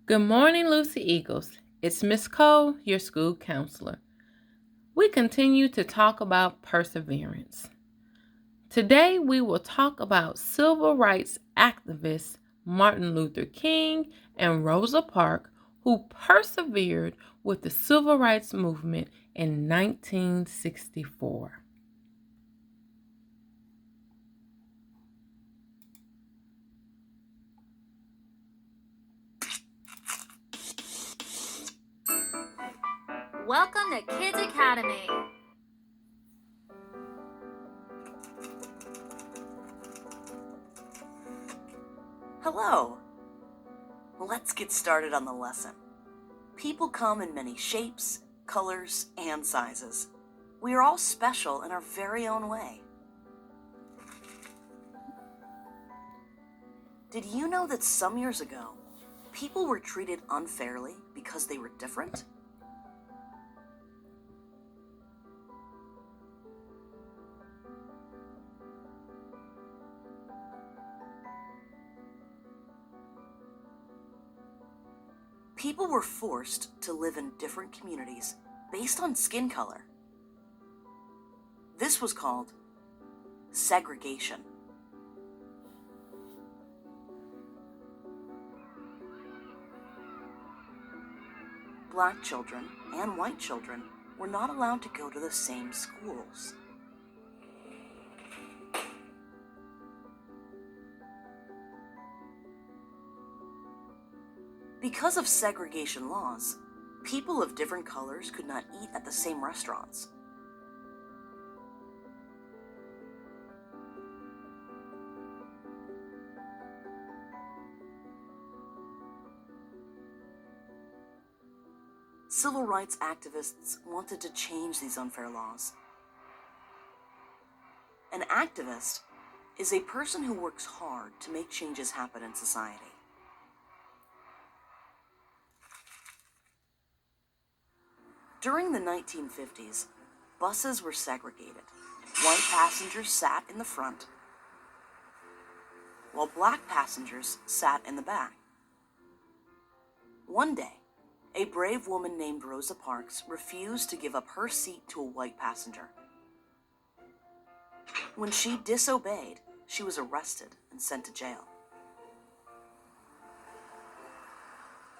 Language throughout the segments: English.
Good morning, Lucie Eagles. It's Miss Cole, your school counselor. We continue to talk about perseverance. Today, we will talk about civil rights activists Martin Luther King and Rosa Parks who persevered with the civil rights movement in 1964. Welcome to Kids Academy. Hello! Let's get started on the lesson. People come in many shapes, colors, and sizes. We are all special in our very own way. Did you know that some years ago, people were treated unfairly because they were different? People were forced to live in different communities based on skin color. This was called segregation. Black children and white children were not allowed to go to the same schools. Because of segregation laws, people of different colors could not eat at the same restaurants. Civil rights activists wanted to change these unfair laws. An activist is a person who works hard to make changes happen in society. During the 1950s, buses were segregated. White passengers sat in the front, while black passengers sat in the back. One day, a brave woman named Rosa Parks refused to give up her seat to a white passenger. When she disobeyed, she was arrested and sent to jail.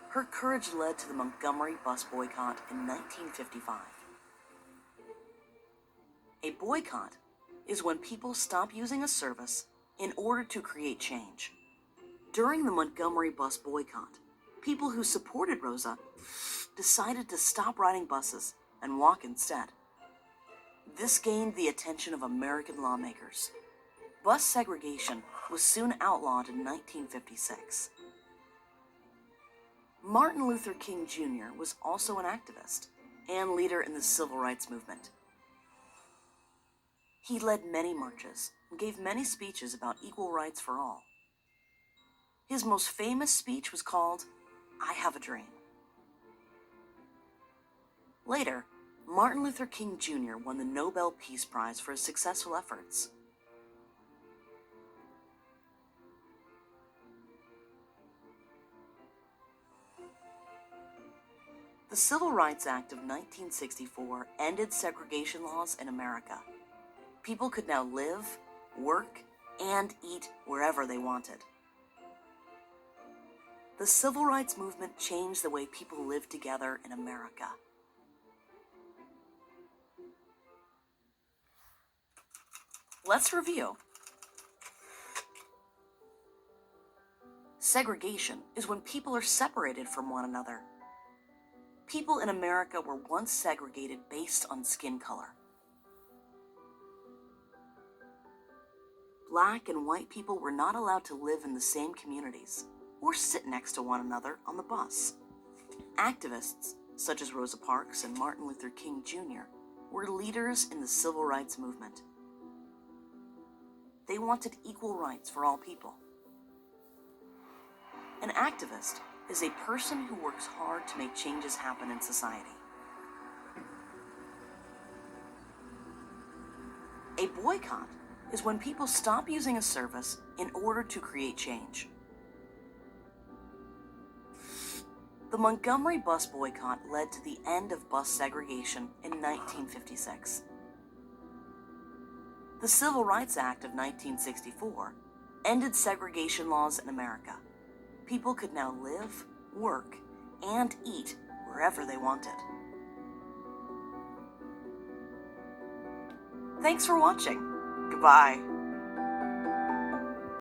Her courage led to the Montgomery bus boycott in 1955. A boycott is when people stop using a service in order to create change. During the Montgomery bus boycott, people who supported Rosa decided to stop riding buses and walk instead. This gained the attention of American lawmakers. Bus segregation was soon outlawed in 1956. Martin Luther King Jr. was also an activist and leader in the civil rights movement. He led many marches and gave many speeches about equal rights for all. His most famous speech was called, "I Have a Dream." Later, Martin Luther King Jr. won the Nobel Peace Prize for his successful efforts. The Civil Rights Act of 1964 ended segregation laws in America. People could now live, work, and eat wherever they wanted. The Civil Rights Movement changed the way people live together in America. Let's review. Segregation is when people are separated from one another. People in America were once segregated based on skin color. Black and white people were not allowed to live in the same communities or sit next to one another on the bus. Activists, such as Rosa Parks and Martin Luther King Jr., were leaders in the civil rights movement. They wanted equal rights for all people. An activist is a person who works hard to make changes happen in society. A boycott is when people stop using a service in order to create change. The Montgomery bus boycott led to the end of bus segregation in 1956. The Civil Rights Act of 1964 ended segregation laws in America. People could now live, work, and eat wherever they wanted. Thanks for watching. Goodbye.